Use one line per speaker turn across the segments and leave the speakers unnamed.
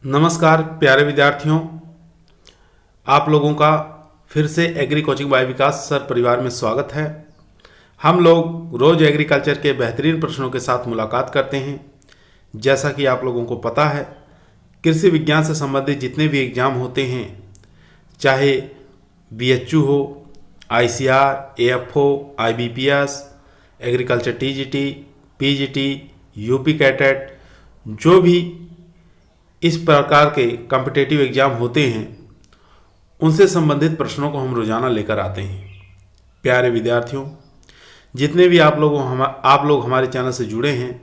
नमस्कार प्यारे विद्यार्थियों, आप लोगों का फिर से एग्री कोचिंग बाय विकास सर परिवार में स्वागत है। हम लोग रोज एग्रीकल्चर के बेहतरीन प्रश्नों के साथ मुलाकात करते हैं। जैसा कि आप लोगों को पता है, कृषि विज्ञान से संबंधित जितने भी एग्ज़ाम होते हैं, चाहे BHU हो, ICR, AFO, IBPS, agriculture TGT, PGT, UP CATET, जो भी इस प्रकार के कॉम्पिटिटिव एग्ज़ाम होते हैं उनसे संबंधित प्रश्नों को हम रोज़ाना लेकर आते हैं। प्यारे विद्यार्थियों, जितने भी आप लोग हमारे चैनल से जुड़े हैं,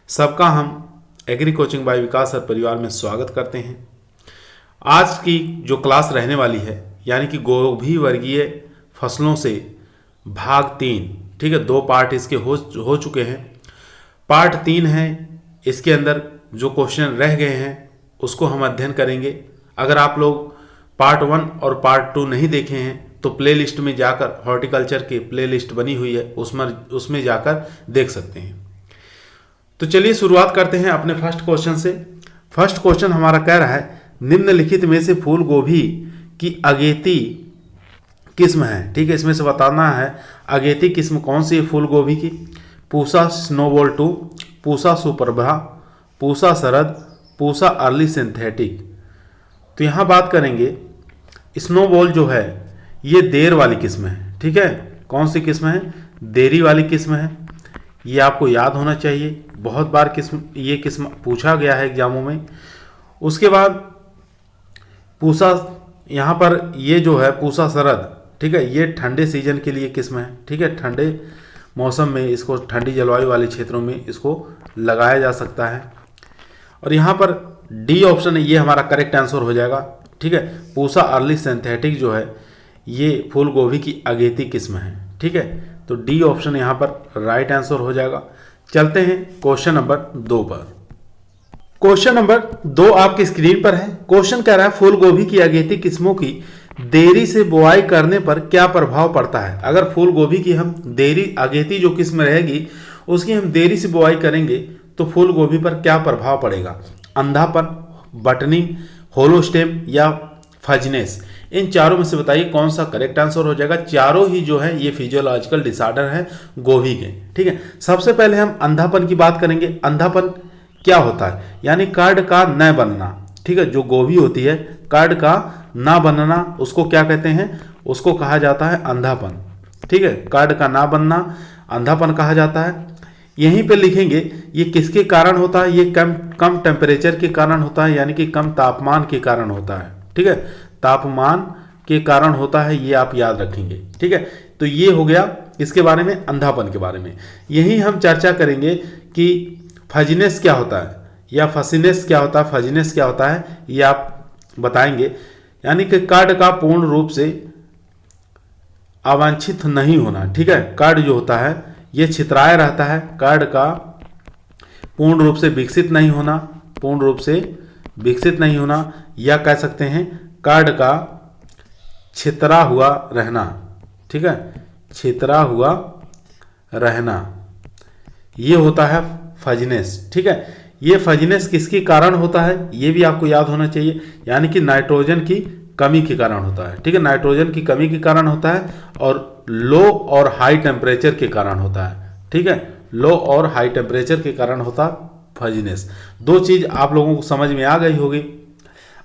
सबका हम एग्री कोचिंग बाय विकास सर परिवार में स्वागत करते हैं। आज की जो क्लास रहने वाली है, यानी कि गोभी वर्गीय फसलों से भाग 3, ठीक है, 2 पार्ट इसके हो चुके हैं। पार्ट 3 है, इसके अंदर जो क्वेश्चन रह गए हैं उसको हम अध्ययन करेंगे। अगर आप लोग पार्ट 1 और पार्ट 2 नहीं देखे हैं तो प्लेलिस्ट में जाकर, हॉर्टिकल्चर की प्लेलिस्ट बनी हुई है, उसमें जाकर देख सकते हैं। तो चलिए शुरुआत करते हैं अपने फर्स्ट क्वेश्चन से। फर्स्ट क्वेश्चन हमारा कह रहा है, निम्नलिखित में से फूल गोभी की अगेती किस्म है। ठीक है, इसमें से बताना है अगेती किस्म कौन सी है फूल गोभी की। पूसा स्नोबॉल 2, पूसा सुप्रभा, पूसा शरद, पूसा अर्ली सिंथेटिक। तो यहाँ बात करेंगे, स्नोबॉल जो है ये देर वाली किस्म है। ठीक है, कौन सी किस्म है? देरी वाली किस्म है। ये आपको याद होना चाहिए, बहुत बार ये किस्म पूछा गया है एग्जामों में। उसके बाद पूसा, यहाँ पर ये जो है पूसा शरद, ठीक है, ये ठंडे सीजन के लिए किस्म है। ठीक है, ठंडे मौसम में इसको, ठंडी जलवायु वाले क्षेत्रों में इसको लगाया जा सकता है। और यहाँ पर डी ऑप्शन है, ये हमारा करेक्ट आंसर हो जाएगा। ठीक है, पूसा अर्ली सिंथेटिक जो है ये फूल गोभी की अगेती किस्म है। ठीक है, तो डी ऑप्शन यहाँ पर राइट आंसर हो जाएगा। चलते हैं क्वेश्चन नंबर 2 पर। क्वेश्चन नंबर 2 आपकी स्क्रीन पर है। क्वेश्चन कह रहा है, फूल गोभी की अगेती किस्मों की देरी से बुआई करने पर क्या प्रभाव पड़ता है। अगर फूल गोभी की हम देरी, अगेती जो किस्म रहेगी उसकी हम देरी से बुआई करेंगे तो फूल गोभी पर क्या प्रभाव पड़ेगा? अंधापन, बटनिंग, होलो स्टेम या फजनेस। इन चारों में से बताइए कौन सा करेक्ट आंसर हो जाएगा। चारों ही जो है ये फिजियोलॉजिकल डिसऑर्डर है गोभी के। ठीक है, सबसे पहले हम अंधापन की बात करेंगे। अंधापन क्या होता है? यानी कार्ड का न बनना। ठीक है, जो गोभी होती है कार्ड का ना बनना, उसको क्या कहते हैं? उसको कहा जाता है अंधापन। ठीक है, कार्ड का ना बनना अंधापन कहा जाता है। यहीं पे लिखेंगे ये किसके कारण होता है? ये कम टेम्परेचर के कारण होता है, यानी कि कम तापमान के कारण होता है। ठीक है, तापमान के कारण होता है, ये आप याद रखेंगे। ठीक है, तो ये हो गया इसके बारे में, अंधापन के बारे में। यही हम चर्चा करेंगे कि फजीनेस क्या होता है या फसीनेस क्या होता है, फजीनेस क्या होता है, ये आप बताएंगे। यानी कि कार्ड का पूर्ण रूप से अवांछित नहीं होना। ठीक है, कार्ड जो होता है ये छितराया रहता है। कार्ड का पूर्ण रूप से विकसित नहीं होना, पूर्ण रूप से विकसित नहीं होना, या कह सकते हैं कार्ड का छितरा हुआ रहना। ठीक है, छितरा हुआ रहना, ये होता है फजीनेस। ठीक है, ये फजीनेस किसके कारण होता है ये भी आपको याद होना चाहिए, यानी कि नाइट्रोजन की कमी के कारण होता है। ठीक है, नाइट्रोजन की कमी के कारण होता है और लो और हाई टेम्परेचर के कारण होता है। ठीक है, लो और हाई टेम्परेचर के कारण होता फजीनेस। 2 चीज आप लोगों को समझ में आ गई होगी।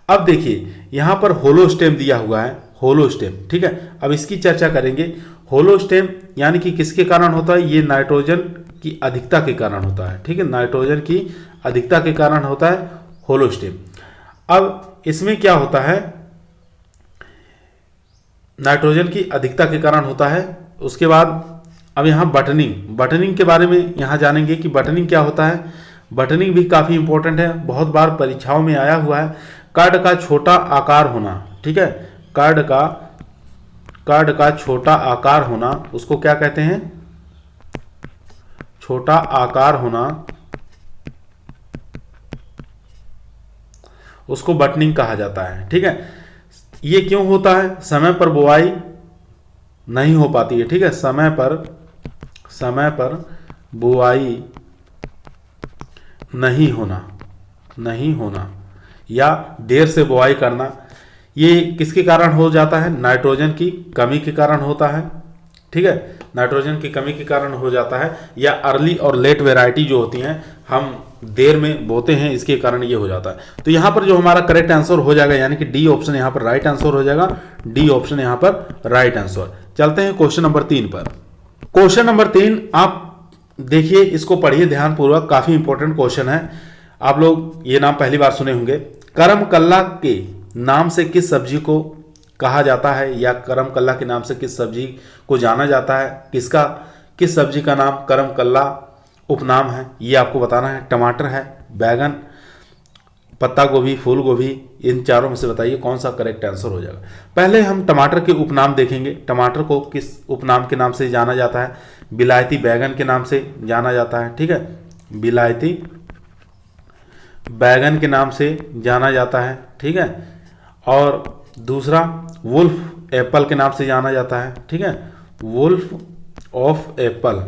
अब देखिए यहाँ पर होलो स्टेम दिया हुआ है, होलो स्टेम। ठीक है, अब इसकी चर्चा करेंगे। होलो स्टेम यानी कि किसके कारण होता है? ये नाइट्रोजन की अधिकता के कारण होता है। ठीक है, नाइट्रोजन की अधिकता के कारण होता है होलो स्टेम। अब इसमें क्या होता है? नाइट्रोजन की अधिकता के कारण होता है। उसके बाद अब यहाँ बटनिंग के बारे में यहाँ जानेंगे कि बटनिंग क्या होता है। बटनिंग भी काफ़ी इंपॉर्टेंट है, बहुत बार परीक्षाओं में आया हुआ है। कार्ड का छोटा आकार होना। ठीक है, कार्ड का छोटा आकार होना, उसको क्या कहते हैं? छोटा आकार होना, उसको बटनिंग कहा जाता है। ठीक है, ये क्यों होता है? समय पर बुआई नहीं हो पाती है। ठीक है, समय पर बुआई नहीं होना, या देर से बुआई करना, ये किसके कारण हो जाता है? नाइट्रोजन की कमी के कारण होता है। ठीक है, नाइट्रोजन की कमी के कारण हो जाता है, या अर्ली और लेट वेराइटी जो होती हैं हम देर में बोते हैं, इसके कारण ये हो जाता है। तो यहाँ पर जो हमारा करेक्ट आंसर हो जाएगा, यानी कि डी ऑप्शन यहाँ पर राइट आंसर हो जाएगा। डी ऑप्शन यहाँ पर राइट आंसर। चलते हैं क्वेश्चन नंबर 3 पर। क्वेश्चन नंबर 3 आप देखिए, इसको पढ़िए ध्यानपूर्वक, काफी इंपॉर्टेंट क्वेश्चन है। आप लोग ये नाम पहली बार सुने होंगे। करम कल्ला के नाम से किस सब्जी को कहा जाता है, या करम कल्ला के नाम से किस सब्जी को जाना जाता है? किस सब्जी का नाम करम कल्ला उपनाम है, ये आपको बताना है। टमाटर है, बैगन, पत्ता गोभी, फूल गोभी, इन चारों में से बताइए कौन सा करेक्ट आंसर हो जाएगा। पहले हम टमाटर के उपनाम देखेंगे। टमाटर को किस उपनाम के नाम से जाना जाता है? बिलायती बैगन के नाम से जाना जाता है। ठीक है, बिलायती बैगन के नाम से जाना जाता है। ठीक है, और दूसरा वुल्फ एप्पल के नाम से जाना जाता है। ठीक है, wolf of Apple,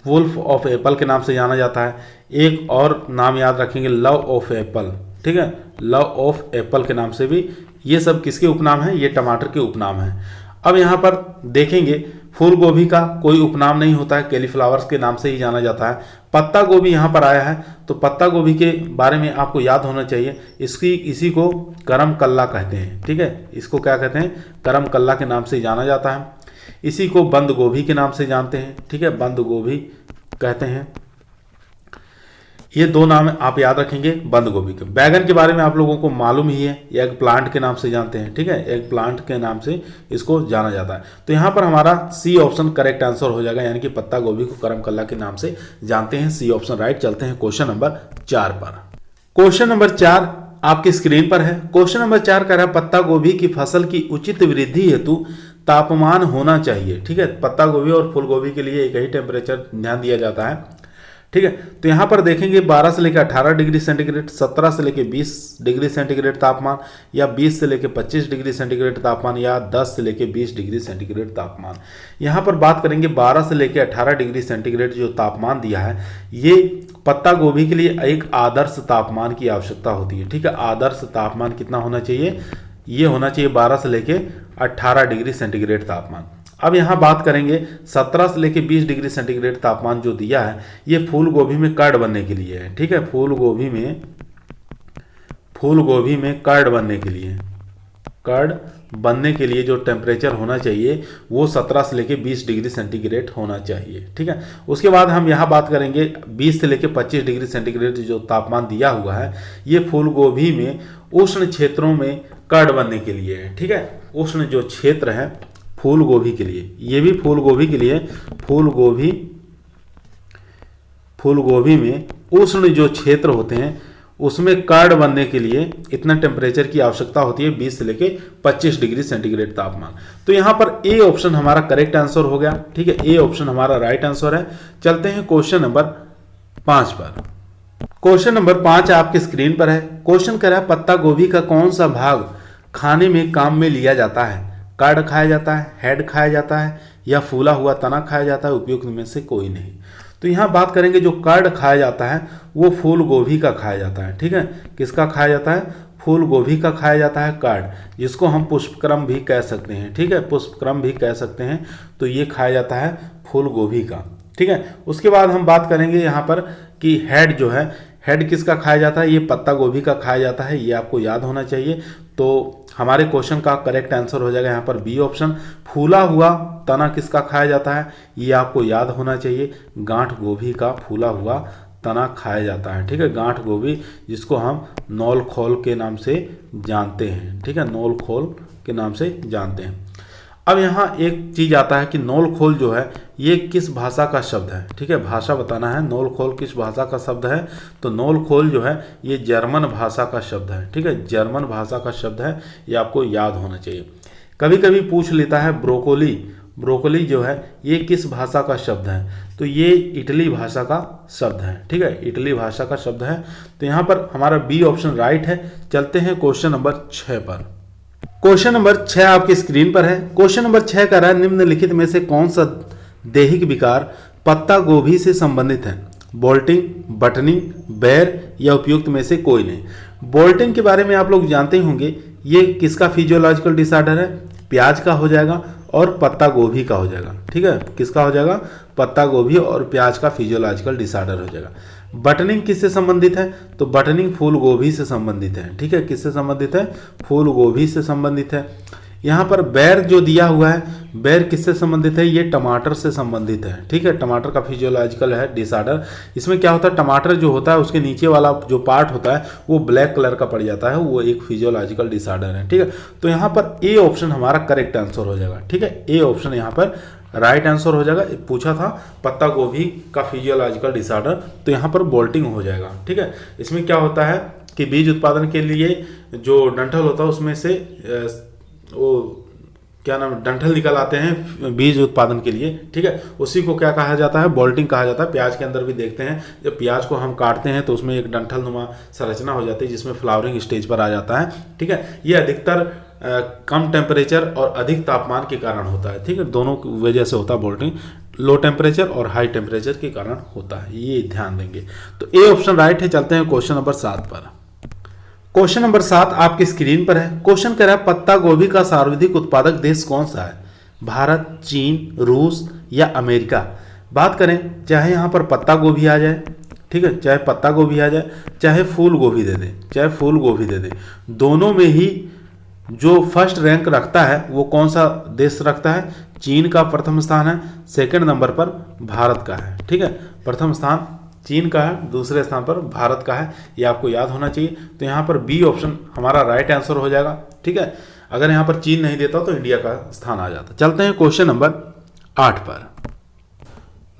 wolf of Apple के नाम से जाना जाता है। एक और नाम याद रखेंगे, लव ऑफ एप्पल। ठीक है, लव ऑफ एप्पल के नाम से भी। ये सब किसके उपनाम हैं? ये टमाटर के उपनाम हैं। अब यहाँ पर देखेंगे, फूल गोभी का कोई उपनाम नहीं होता है, कैलीफ्लावर्स के नाम से ही जाना जाता है। पत्ता गोभी यहाँ पर आया है, तो पत्ता गोभी के बारे में आपको याद होना चाहिए, इसी को करम कल्ला कहते हैं। ठीक है, इसको क्या कहते हैं? करम कल्ला के नाम से जाना जाता है। इसी को बंद गोभी के नाम से जानते हैं। ठीक है, बंद गोभी कहते हैं। ये दो नाम आप याद रखेंगे बंद गोभी के। बैगन के बारे में आप लोगों को मालूम ही है, एग प्लांट के नाम से जानते हैं। ठीक है, एग प्लांट के नाम से इसको जाना जाता है। तो यहाँ पर हमारा सी ऑप्शन करेक्ट आंसर हो जाएगा, यानी कि पत्ता गोभी को करम कल्ला के नाम से जानते हैं। C option right. चलते हैं क्वेश्चन नंबर 4 पर। क्वेश्चन नंबर 4 आपकी स्क्रीन पर है। क्वेश्चन नंबर 4 कह रहा है, पत्ता गोभी की फसल की उचित वृद्धि हेतु तापमान होना चाहिए। ठीक है, पत्ता गोभी और फूल गोभी के लिए एक ही टेम्परेचर ध्यान दिया जाता है। ठीक है, तो यहाँ पर देखेंगे 12 से लेकर 18 डिग्री सेंटीग्रेड, 17 से लेकर 20 डिग्री सेंटीग्रेड तापमान, या 20 से लेकर 25 डिग्री सेंटीग्रेड तापमान, या 10 से लेकर 20 डिग्री सेंटीग्रेड तापमान। यहाँ पर बात करेंगे 12 से लेकर 18 डिग्री सेंटीग्रेड जो तापमान दिया है, ये पत्ता गोभी के लिए एक आदर्श तापमान की आवश्यकता होती है। ठीक है, आदर्श तापमान कितना होना चाहिए? ये होना चाहिए 12 से लेकर 18 डिग्री सेंटीग्रेड तापमान। अब यहाँ बात करेंगे 17 से लेकर 20 डिग्री सेंटीग्रेड तापमान जो दिया है, ये फूल गोभी में कर्ड बनने के लिए है। ठीक है, फूल गोभी में कर्ड बनने के लिए जो टेम्परेचर होना चाहिए वो 17 से लेकर 20 डिग्री सेंटीग्रेड होना चाहिए। ठीक है, उसके बाद हम यहाँ बात करेंगे 20 से लेकर 25 डिग्री सेंटीग्रेड जो तापमान दिया हुआ है, ये फूल गोभी में उष्ण क्षेत्रों में कर्ड बनने के लिए है। ठीक है, उष्ण जो क्षेत्र है फूल गोभी के लिए, ये भी फूल गोभी के लिए, फूल गोभी में उष्ण जो क्षेत्र होते हैं उसमें कर्ड बनने के लिए इतना टेम्परेचर की आवश्यकता होती है, 20 से लेके 25 डिग्री सेंटीग्रेड तापमान। तो यहाँ पर ए ऑप्शन हमारा करेक्ट आंसर हो गया। ठीक है, ए ऑप्शन हमारा राइट आंसर है। चलते हैं क्वेश्चन नंबर 5 पर। क्वेश्चन नंबर 5 आपके स्क्रीन पर है। क्वेश्चन कह रहा है, पत्ता गोभी का कौन सा भाग खाने में काम में लिया जाता है? कर्ड खाया जाता है, हेड खाया जाता है, या फूला हुआ तना खाया जाता है? उपयुक्त में से कोई नहीं। तो यहाँ बात करेंगे जो कर्ड खाया जाता है वो फूल गोभी का खाया जाता है। ठीक है, किसका खाया जाता है? फूल गोभी का खाया जाता है कर्ड, जिसको हम पुष्पक्रम भी कह सकते हैं। ठीक है, पुष्पक्रम भी कह सकते हैं। तो ये खाया जाता है फूल गोभी का। ठीक है, उसके बाद हम बात करेंगे यहाँ पर कि हेड जो है, हेड किसका खाया जाता है? ये पत्ता गोभी का खाया जाता है, ये आपको याद होना चाहिए। तो हमारे क्वेश्चन का करेक्ट आंसर हो जाएगा यहाँ पर बी ऑप्शन। फूला हुआ तना किसका खाया जाता है? ये आपको याद होना चाहिए, गांठ गोभी का फूला हुआ तना खाया जाता है। ठीक है, गांठ गोभी जिसको हम नौल खोल के नाम से जानते हैं। ठीक है, नौल खोल के नाम से जानते हैं। अब यहाँ एक चीज आता है कि नौल खोल जो है ये किस भाषा का शब्द है? ठीक है, भाषा बताना है, नौल खोल किस भाषा का शब्द है? तो नौल खोल जो है ये जर्मन भाषा का शब्द है। ठीक है, जर्मन भाषा का शब्द है, ये आपको याद होना चाहिए। कभी कभी पूछ लेता है ब्रोकोली, ब्रोकोली जो है ये किस भाषा का शब्द है? तो ये इटली भाषा का शब्द है। ठीक है, इटली भाषा का शब्द है। तो यहाँ पर हमारा बी ऑप्शन राइट है। चलते हैं क्वेश्चन नंबर 6 पर। क्वेश्चन नंबर 6 आपकी स्क्रीन पर है। क्वेश्चन नंबर 6 कह रहा है, निम्नलिखित में से कौन सा दैहिक विकार पत्ता गोभी से संबंधित है? बोल्टिंग, बटनिंग, बेर या उपयुक्त में से कोई नहीं। बोल्टिंग के बारे में आप लोग जानते ही होंगे, ये किसका फिजियोलॉजिकल डिसऑर्डर है? प्याज का हो जाएगा और पत्ता गोभी का हो जाएगा। ठीक है, किसका हो जाएगा? पत्ता गोभी और प्याज का फिजियोलॉजिकल डिसऑर्डर हो जाएगा। बटनिंग किससे संबंधित है? तो बटनिंग फूल गोभी से संबंधित है। ठीक है, किससे संबंधित है? फूल गोभी से संबंधित है। यहाँ पर बैर जो दिया हुआ है, बैर किससे संबंधित है? ये टमाटर से संबंधित है। ठीक है, टमाटर का फिजियोलॉजिकल है डिसऑर्डर। इसमें क्या होता है? टमाटर जो होता है उसके नीचे वाला जो पार्ट होता है वो ब्लैक कलर का पड़ जाता है, वो एक फिजियोलॉजिकल डिसऑर्डर है। ठीक है, तो यहाँ पर ए ऑप्शन हमारा करेक्ट आंसर हो जाएगा। ठीक है, ए ऑप्शन यहाँ पर राइट आंसर हो जाएगा। पूछा था पत्ता गोभी का फिजियोलॉजिकल डिसऑर्डर, तो यहाँ पर बोल्टिंग हो जाएगा। ठीक है, इसमें क्या होता है कि बीज उत्पादन के लिए जो डंठल होता है उसमें से वो क्या नाम, डंठल निकल आते हैं बीज उत्पादन के लिए। ठीक है, उसी को क्या कहा जाता है? बोल्टिंग कहा जाता है। प्याज के अंदर भी देखते हैं, जब प्याज को हम काटते हैं तो उसमें एक डंठल नुमा संरचना हो जाती है जिसमें फ्लावरिंग स्टेज पर आ जाता है। ठीक है, ये अधिकतर कम टेम्परेचर और अधिक तापमान के कारण होता है। ठीक है, दोनों की वजह से होता है बोल्टिंग, लो टेम्परेचर और हाई टेम्परेचर के कारण होता है, ये ध्यान देंगे। तो ए ऑप्शन राइट है। चलते हैं क्वेश्चन नंबर 7 पर। क्वेश्चन नंबर 7 आपकी स्क्रीन पर है। क्वेश्चन कह रहा है पत्ता गोभी का सर्वाधिक उत्पादक देश कौन सा है? भारत, चीन, रूस या अमेरिका? बात करें, चाहे यहाँ पर पत्ता गोभी आ जाए, ठीक है, चाहे पत्ता गोभी आ जाए, चाहे फूल गोभी दे दे, चाहे फूल गोभी दे दे, दोनों में ही जो फर्स्ट रैंक रखता है वो कौन सा देश रखता है? चीन का प्रथम स्थान है, सेकंड नंबर पर भारत का है। ठीक है, प्रथम स्थान चीन का है, दूसरे स्थान पर भारत का है, ये आपको याद होना चाहिए। तो यहाँ पर बी ऑप्शन हमारा राइट आंसर हो जाएगा। ठीक है, अगर यहाँ पर चीन नहीं देता तो इंडिया का स्थान आ जाता। चलते हैं क्वेश्चन नंबर 8 पर।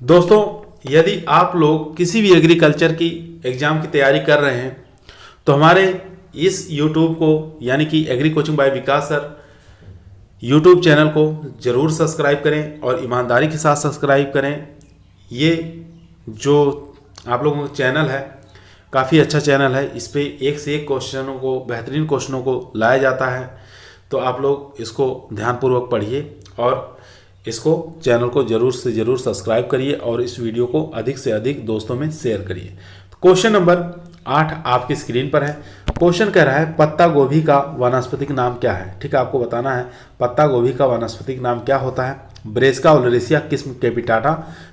दोस्तों, यदि आप लोग किसी भी एग्रीकल्चर की एग्जाम की तैयारी कर रहे हैं तो हमारे इस यूट्यूब को, यानी कि एग्री कोचिंग बाय विकास सर यूट्यूब चैनल को जरूर सब्सक्राइब करें और ईमानदारी के साथ सब्सक्राइब करें। ये जो आप लोगों का चैनल है काफ़ी अच्छा चैनल है, इस पर एक से एक क्वेश्चनों को, बेहतरीन क्वेश्चनों को लाया जाता है। तो आप लोग इसको ध्यानपूर्वक पढ़िए और इसको चैनल को जरूर से जरूर सब्सक्राइब करिए और इस वीडियो को अधिक से अधिक दोस्तों में शेयर करिए। क्वेश्चन नंबर 8 आपकी स्क्रीन पर है। क्वेश्चन कह रहा है पत्ता गोभी का वानस्पतिक नाम क्या है? ठीक है, आपको बताना है पत्ता गोभी का वानस्पतिक नाम क्या होता है। ब्रेसिका ओलेरेसिया किस्म कैपिटाटा,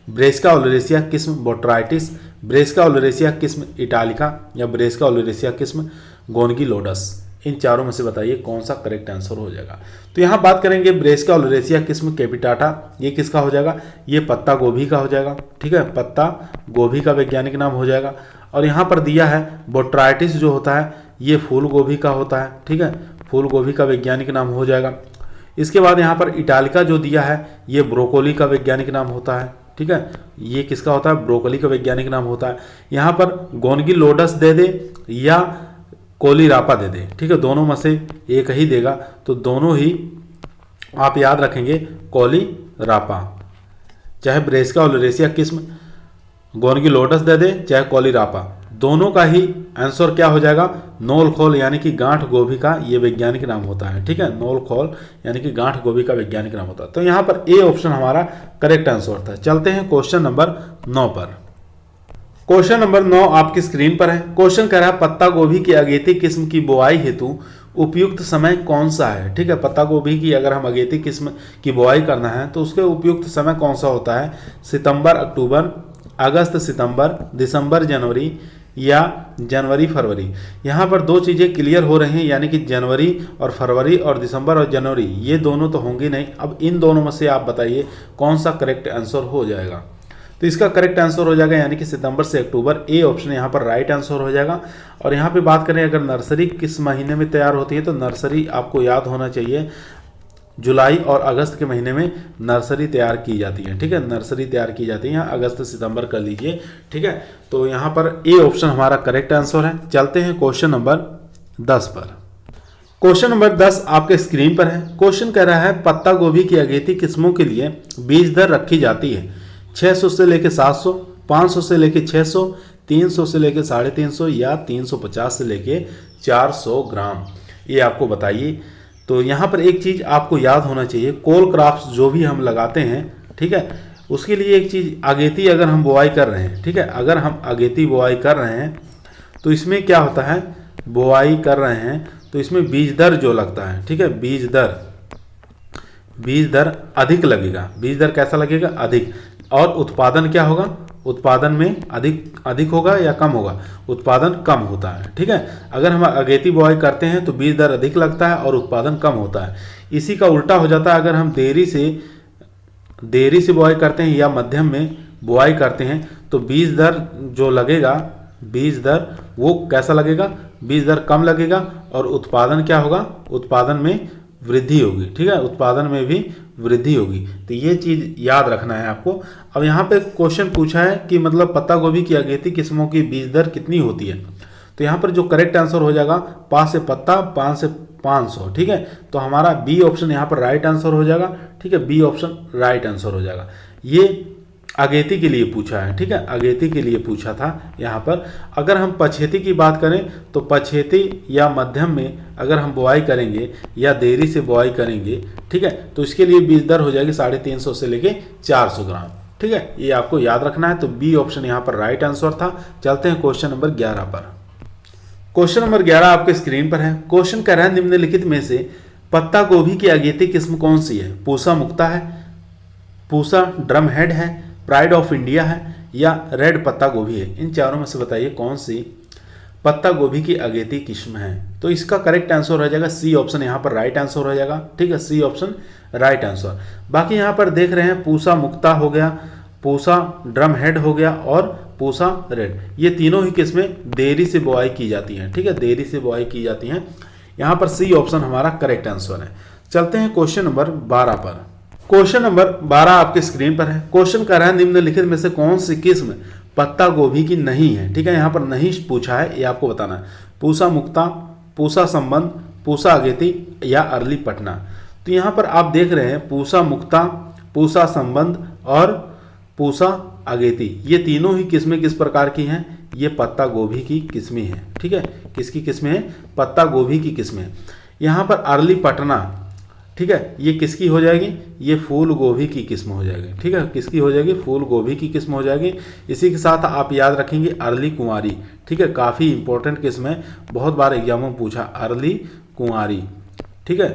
ब्रेसिका ओलेरेसिया किस्म बोट्राइटिस, ब्रेसिका ओलेरेसिया किस्म इटालिका या ब्रेसिका ओलेरेसिया किस्म गोनगिलोडस। इन चारों में से बताइए कौन सा करेक्ट आंसर हो जाएगा। तो यहाँ बात करेंगे ब्रेसिका ओलेरेसिया किस्म कैपिटाटा, ये किसका हो जाएगा? ये पत्ता गोभी का हो जाएगा। ठीक है, पत्ता गोभी का वैज्ञानिक नाम हो जाएगा। और यहाँ पर दिया है बोट्राइटिस जो होता है ये फूल गोभी का होता है। ठीक है, फूल गोभी का वैज्ञानिक नाम हो जाएगा। इसके बाद यहाँ पर इटालिका जो दिया है ये ब्रोकोली का वैज्ञानिक नाम होता है। ठीक है, ये किसका होता है? ब्रोकोली का वैज्ञानिक नाम होता है। यहाँ पर गोनगिलोडस दे दे या कोलीरापा दे दे, ठीक है, दोनों में से एक ही देगा, तो दोनों ही आप याद रखेंगे कोलीरापा। चाहे ब्रेसिका ओलेरेसिया किस्म गोनगिलोडस दे दे चाहे कोलीरापा, दोनों का ही आंसर क्या हो जाएगा? नोल खोल यानी कि गांठ गोभी का ये वैज्ञानिक नाम होता है। ठीक है, नोल खोल यानी कि गांठ गोभी का वैज्ञानिक नाम होता है। तो यहाँ पर ए ऑप्शन हमारा करेक्ट आंसर था। चलते हैं क्वेश्चन नंबर 9 पर। क्वेश्चन नंबर 9 आपकी स्क्रीन पर है। क्वेश्चन कह रहा है पत्ता गोभी की अगेती किस्म की बुआई हेतु उपयुक्त समय कौन सा है? ठीक है, पत्ता गोभी की अगर हम अगेती किस्म की बुआई करना है तो उसके उपयुक्त समय कौन सा होता है? सितंबर अक्टूबर, अगस्त सितंबर, दिसंबर जनवरी या जनवरी फरवरी। यहाँ पर दो चीज़ें क्लियर हो रही हैं, यानी कि जनवरी और फरवरी और दिसंबर और जनवरी ये दोनों तो होंगे नहीं। अब इन दोनों में से आप बताइए कौन सा करेक्ट आंसर हो जाएगा। तो इसका करेक्ट आंसर हो जाएगा यानी कि सितंबर से अक्टूबर, ए ऑप्शन यहाँ पर राइट आंसर हो जाएगा। और यहाँ पे बात करें अगर नर्सरी किस महीने में तैयार होती है तो नर्सरी आपको याद होना चाहिए जुलाई और अगस्त के महीने में नर्सरी तैयार की जाती है। ठीक है, नर्सरी तैयार की जाती है, यहाँ अगस्त सितंबर कर लीजिए। ठीक है, तो यहाँ पर ए ऑप्शन हमारा करेक्ट आंसर है। चलते हैं क्वेश्चन नंबर 10 पर। क्वेश्चन नंबर 10 आपके स्क्रीन पर है। क्वेश्चन कह रहा है पत्ता गोभी की अगेती किस्मों के लिए बीज दर रखी जाती है 600 से लेके 700, 500 से लेके 600, 300 से लेके 350 या 350 से लेके 400 ग्राम, ये आपको बताइए। तो यहाँ पर एक चीज़ आपको याद होना चाहिए, कोल क्रॉप्स जो भी हम लगाते हैं, ठीक है, उसके लिए एक चीज़, अगेती अगर हम बुआई कर रहे हैं, ठीक है, अगर हम अगेती बुआई कर रहे हैं तो इसमें क्या होता है, बुआई कर रहे हैं तो इसमें बीज दर जो लगता है, ठीक है, बीज दर अधिक लगेगा। बीज दर कैसा लगेगा, अधिक। और उत्पादन क्या होगा, उत्पादन में अधिक होगा या कम होगा, उत्पादन कम होता है, ठीक है। अगर हम अगेती बुआई करते हैं तो बीज दर अधिक लगता है और उत्पादन कम होता है। इसी का उल्टा हो जाता है अगर हम देरी से बुआई करते हैं या मध्यम में बुआई करते हैं तो बीज दर जो लगेगा, बीज दर वो कैसा लगेगा, बीज दर कम लगेगा और उत्पादन क्या होगा, उत्पादन में वृद्धि होगी, ठीक है, उत्पादन में भी वृद्धि होगी। तो ये चीज़ याद रखना है आपको। अब यहाँ पे क्वेश्चन पूछा है कि मतलब पत्ता गोभी की अगेती किस्मों की बीज दर कितनी होती है, तो यहाँ पर जो करेक्ट आंसर हो जाएगा 5 से पत्ता, 5 से 500, ठीक है। तो हमारा बी ऑप्शन यहाँ पर राइट आंसर हो जाएगा, ठीक है, बी ऑप्शन राइट आंसर हो जाएगा। ये अगेती के लिए पूछा है, ठीक है, अगेती के लिए पूछा था यहाँ पर। अगर हम पछेती की बात करें तो पछेती या मध्यम में अगर हम बुआई करेंगे या देरी से बुआई करेंगे, ठीक है, तो इसके लिए बीज दर हो जाएगी 350 से लेके 400 ग्राम, ठीक है, ये आपको याद रखना है। तो बी ऑप्शन यहाँ पर राइट आंसर था। चलते हैं क्वेश्चन नंबर 11 पर। क्वेश्चन नंबर 11 आपके स्क्रीन पर है। क्वेश्चन कह रहा है निम्नलिखित में से पत्ता गोभी की अगेती किस्म कौन सी है, पूसा मुक्ता है, पूसा ड्रम हेड है, प्राइड ऑफ इंडिया है या रेड पत्ता गोभी है। इन चारों में से बताइए कौन सी पत्ता गोभी की अगेती किस्म है। तो इसका करेक्ट आंसर हो जाएगा सी ऑप्शन, यहाँ पर राइट आंसर हो जाएगा, ठीक है, सी ऑप्शन राइट आंसर। बाकी यहाँ पर देख रहे हैं पूसा मुक्ता हो गया, पूसा ड्रम हेड हो गया और पूसा रेड, ये तीनों ही किस्में देरी से बुआई की जाती हैं, ठीक है, देरी से बुआई की जाती हैं। यहाँ पर सी ऑप्शन हमारा करेक्ट आंसर है। चलते हैं क्वेश्चन नंबर 12 पर। क्वेश्चन नंबर 12 आपके स्क्रीन पर है। क्वेश्चन कर रहा है निम्नलिखित में से कौन सी किस्म पत्ता गोभी की नहीं है, ठीक है, यहाँ पर नहीं पूछा है, ये आपको बताना है। पूसा मुक्ता, पूसा संबंध, पूसा अगेती या अर्ली पटना। तो यहाँ पर आप देख रहे हैं पूसा मुक्ता, पूसा संबंध और पूसा अगेती, ये तीनों ही किस्में किस प्रकार की हैं, ये पत्ता गोभी की किस्में हैं, ठीक है, किसकी किस्में हैं, पत्ता गोभी की किस्में। यहाँ पर अर्ली पटना, ठीक है, ये किसकी हो जाएगी, ये फूल गोभी की किस्म हो जाएगी, ठीक है, किसकी हो जाएगी, फूल गोभी की किस्म हो जाएगी। इसी के साथ आप याद रखेंगे अर्ली कुंवारी, ठीक है, काफ़ी इंपॉर्टेंट किस्म है, बहुत बार एग्जामों में पूछा, अर्ली कुंवारी, ठीक है,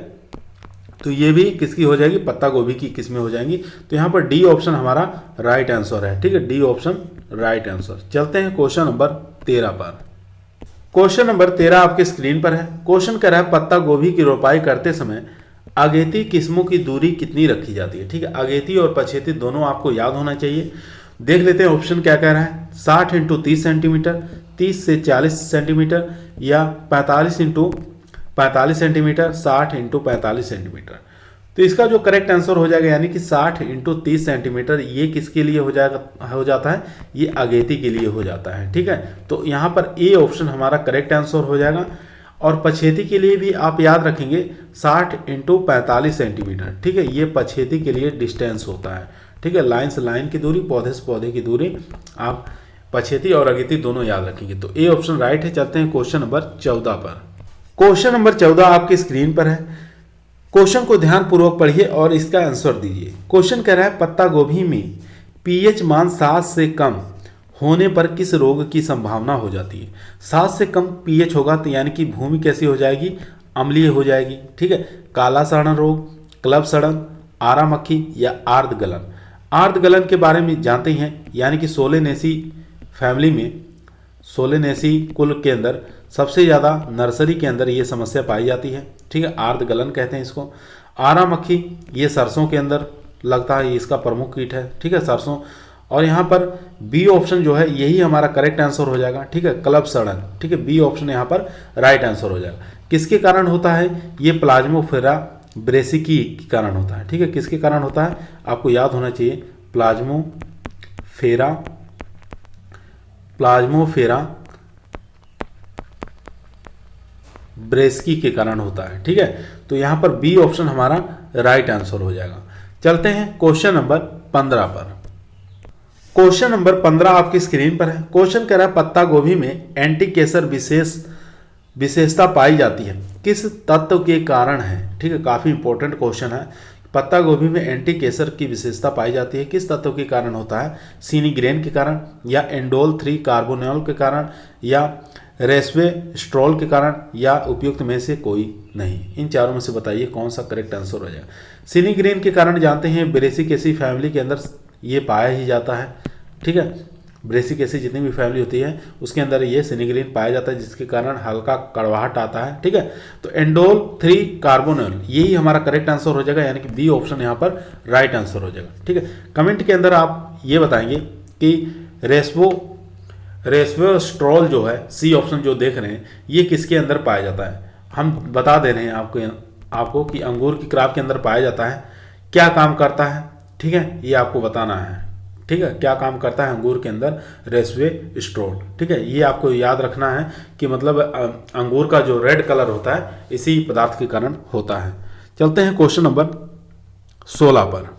तो ये भी किसकी हो जाएगी, पत्ता गोभी की किस्में हो जाएंगी। तो यहाँ पर डी ऑप्शन हमारा राइट आंसर है, ठीक है, डी ऑप्शन राइट आंसर। चलते हैं क्वेश्चन नंबर 13 पर। क्वेश्चन नंबर 13 आपके स्क्रीन पर है। क्वेश्चन कह रहा है पत्ता गोभी की रोपाई करते समय अगेती किस्मों की दूरी कितनी रखी जाती है, ठीक है, अगेती और पछेती दोनों आपको याद होना चाहिए। देख लेते हैं ऑप्शन क्या कह रहा है, 60 × 30 सेंटीमीटर, 30 से 40 सेंटीमीटर या 45 × 45 सेंटीमीटर, 60 × 45 सेंटीमीटर। तो इसका जो करेक्ट आंसर हो जाएगा यानी कि 60 × 30 सेंटीमीटर, ये किसके लिए हो जाता है, ये अगेती के लिए हो जाता है, ठीक है। तो यहाँ पर ए ऑप्शन हमारा करेक्ट आंसर हो जाएगा। और पछेती के लिए भी आप याद रखेंगे 60 × 45 सेंटीमीटर, ठीक है, ये पछेती के लिए डिस्टेंस होता है, ठीक है, लाइन से लाइन की दूरी, पौधे से पौधे की दूरी, आप पछेती और अगेती दोनों याद रखेंगे। तो ए ऑप्शन राइट है। चलते हैं क्वेश्चन नंबर 14 पर। क्वेश्चन नंबर 14 आपकी स्क्रीन पर है। क्वेश्चन को ध्यानपूर्वक पढ़िए और इसका आंसर दीजिए। क्वेश्चन कह रहा है पत्ता गोभी में पीएच मान 7 से कम होने पर किस रोग की संभावना हो जाती है। 7 से कम पीएच होगा तो यानी कि भूमि कैसी हो जाएगी, अम्लीय हो जाएगी, ठीक है। काला सड़न रोग, क्लब सड़न, आरा मक्खी या आर्द्र गलन। आर्द्र गलन के बारे में जानते हैं, यानी कि सोलेनेसी फैमिली में, सोलेनेसी कुल के अंदर सबसे ज़्यादा नर्सरी के अंदर ये समस्या पाई जाती है, ठीक है, आर्द्र गलन कहते हैं इसको। आरा मक्खी ये सरसों के अंदर लगता है, ये इसका प्रमुख कीट है, ठीक है, सरसों। और यहाँ पर बी ऑप्शन जो है यही हमारा करेक्ट आंसर हो जाएगा, ठीक है, क्लब सड़न, ठीक है, बी ऑप्शन यहाँ पर राइट आंसर हो जाएगा। किसके कारण होता है, ये प्लाज्मोफेरा ब्रेसिकी के कारण होता है, ठीक है, किसके कारण होता है, आपको याद होना चाहिए, प्लाज्मोफेरा ब्रेस्की के कारण होता है, ठीक है। तो यहाँ पर बी ऑप्शन हमारा राइट आंसर हो जाएगा। चलते हैं क्वेश्चन नंबर 15 पर। क्वेश्चन नंबर 15 आपकी स्क्रीन पर है। क्वेश्चन कह रहा है पत्ता गोभी में एंटी केसर विशेषता पाई जाती है, किस तत्व के कारण है, ठीक है, काफी इंपॉर्टेंट क्वेश्चन है। पत्ता गोभी में एंटी केसर की विशेषता पाई जाती है, किस तत्व के कारण होता है? सिनीग्रेन के कारण, या एंडोल 3 कार्बोनॉल के कारण, या रेस्वेस्ट्रोल के कारण, या उपयुक्त में से कोई नहीं। इन चारों में से बताइए कौन सा करेक्ट आंसर हो जाएगा। सिनीग्रेन के कारण जानते हैं ब्रेसिकेसी फैमिली के अंदर ये पाया ही जाता है, ठीक है। ब्रेसिकेसी जितनी भी फैमिली होती है उसके अंदर ये सिनीग्रेन पाया जाता है, जिसके कारण हल्का कड़वाहट आता है, ठीक है। तो एंडोल 3 कार्बोनॉल यही हमारा करेक्ट आंसर हो जाएगा, यानी कि बी ऑप्शन यहाँ पर राइट आंसर हो जाएगा, ठीक है। कमेंट के अंदर आप ये बताएंगे कि रेस्वेस्ट्रोल जो है, सी ऑप्शन जो देख रहे हैं, ये किसके अंदर पाया जाता है। हम बता दे रहे हैं आपको कि अंगूर की क्राप के अंदर पाया जाता है, क्या काम करता है, ठीक है, ये आपको बताना है, ठीक है। क्या काम करता है अंगूर के अंदर रेस्वेस्ट्रोल, ठीक है। ये आपको याद रखना है कि मतलब अंगूर का जो रेड कलर होता है इसी पदार्थ के कारण होता है। चलते हैं क्वेश्चन नंबर 16 पर।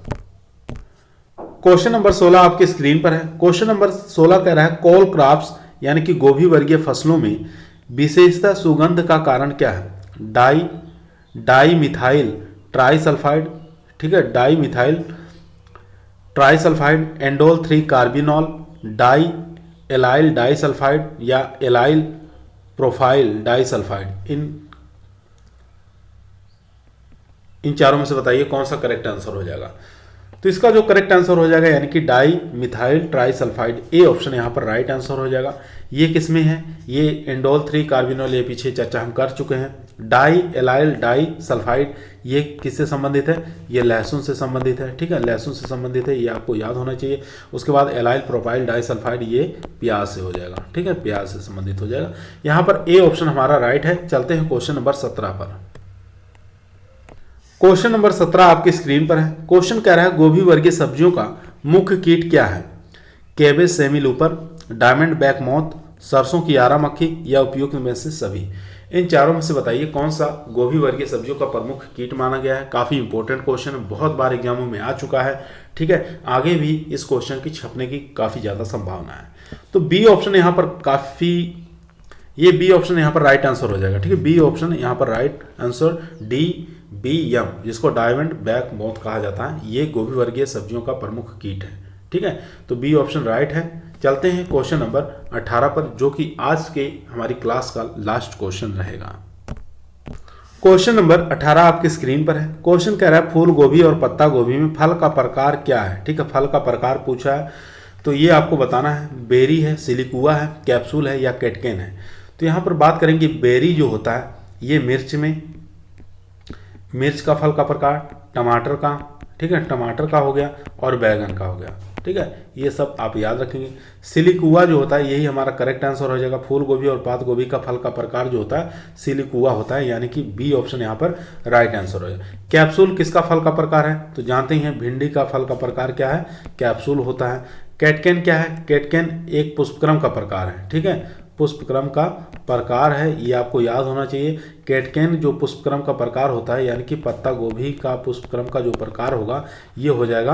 क्वेश्चन नंबर 16 आपके स्क्रीन पर है। क्वेश्चन नंबर 16 कह रहा है कोल क्रॉप्स यानी कि गोभी वर्गीय फसलों में विशेषता सुगंध का कारण क्या है? डाई मिथाइल ट्राइसल्फाइड, ठीक है, dimethyl trisulphide, indole 3 carbinol, diallyl disulphide, या एलाइल प्रोफाइल डाइसल्फाइड। इन चारों में से बताइए कौन सा करेक्ट आंसर हो जाएगा। तो इसका जो करेक्ट आंसर हो जाएगा यानी कि di methyl trisulphide, A option यहाँ पर राइट आंसर हो जाएगा। ये किस में है? ये एंडोल 3 कार्बिनॉल, ये पीछे चर्चा हम कर चुके हैं। डाई एलाइल डाई सल्फाइड ये किससे संबंधित है? ये लहसुन से संबंधित है, ठीक है, लहसुन से संबंधित है, ये आपको याद होना चाहिए। उसके बाद एलाइल प्रोपाइल डाई सल्फाइड ये प्याज से हो जाएगा, ठीक है, प्याज से संबंधित हो जाएगा। यहाँ पर ए ऑप्शन हमारा राइट है। चलते हैं क्वेश्चन नंबर 17 पर। क्वेश्चन नंबर 17 आपकी स्क्रीन पर है। क्वेश्चन कह रहा है गोभी वर्गीय सब्जियों का मुख्य कीट क्या है? कैबेज सेमीलूपर, डायमंड बैक मॉथ, सरसों की आरा मक्खी, या उपयुक्त में से सभी। इन चारों में से बताइए कौन सा गोभी वर्गीय सब्जियों का प्रमुख कीट माना गया है। काफ़ी इंपॉर्टेंट क्वेश्चन है, बहुत बार एग्जामों में आ चुका है, ठीक है। आगे भी इस क्वेश्चन की छपने की काफ़ी ज़्यादा संभावना है। तो बी ऑप्शन यहाँ पर ये बी ऑप्शन यहाँ पर राइट आंसर हो जाएगा, ठीक है। बी ऑप्शन यहाँ पर राइट आंसर DBM, जिसको डायमंड बैक मॉथ कहा जाता है, ये गोभी वर्गीय सब्जियों का प्रमुख कीट है, ठीक है। तो बी ऑप्शन राइट है। चलते हैं क्वेश्चन नंबर 18 पर, जो कि आज के हमारी क्लास का लास्ट क्वेश्चन रहेगा। क्वेश्चन नंबर 18 आपकी स्क्रीन पर है। क्वेश्चन कह रहा है फूल गोभी और पत्ता गोभी में फल का प्रकार क्या है, ठीक है, फल का प्रकार पूछा है। तो ये आपको बताना है, बेरी है, सिलिकुआ है, कैप्सूल है, या कैटकेन है। तो यहाँ पर बात करेंगे बेरी जो होता है ये मिर्च का फल का प्रकार, टमाटर का, ठीक है, टमाटर का हो गया, और बैगन का हो गया, ठीक है, ये सब आप याद रखेंगे। सिलिकुआ जो होता है यही हमारा करेक्ट आंसर हो जाएगा। फूल गोभी और पात गोभी का फल का प्रकार जो होता है सिलिकुआ होता है, यानी कि बी ऑप्शन यहाँ पर राइट आंसर हो जाएगा। कैप्सूल किसका फल का प्रकार है? तो जानते हैं भिंडी का फल का प्रकार क्या है? कैप्सूल होता है। कैटकेन क्या है? कैटकेन एक पुष्पक्रम का प्रकार है, ठीक है, पुष्पक्रम का प्रकार है, ये आपको याद होना चाहिए। कैटकेन जो पुष्पक्रम का प्रकार होता है, यानी कि पत्ता गोभी का पुष्पक्रम का जो प्रकार होगा ये हो जाएगा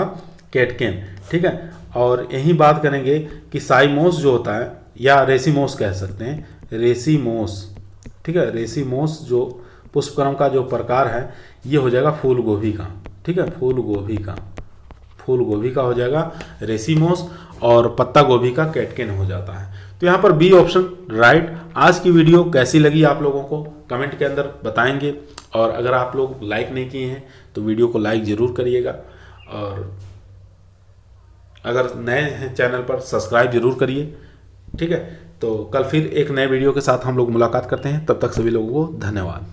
कैटकेन, ठीक है। और यही बात करेंगे कि साइमोस जो होता है, या रेसिमोस कह सकते हैं, रेसिमोस, ठीक है, रेसिमोस जो पुष्पक्रम का जो प्रकार है ये हो जाएगा फूल गोभी का, ठीक है, फूल गोभी का हो जाएगा रेसिमोस, और पत्ता गोभी का कैटकेन हो जाता है। तो यहाँ पर बी ऑप्शन राइट। आज की वीडियो कैसी लगी आप लोगों को कमेंट के अंदर बताएंगे, और अगर आप लोग लाइक नहीं किए हैं तो वीडियो को लाइक ज़रूर करिएगा, और अगर नए हैं चैनल पर सब्सक्राइब जरूर करिए, ठीक है। तो कल फिर एक नए वीडियो के साथ हम लोग मुलाकात करते हैं, तब तक सभी लोगों को धन्यवाद।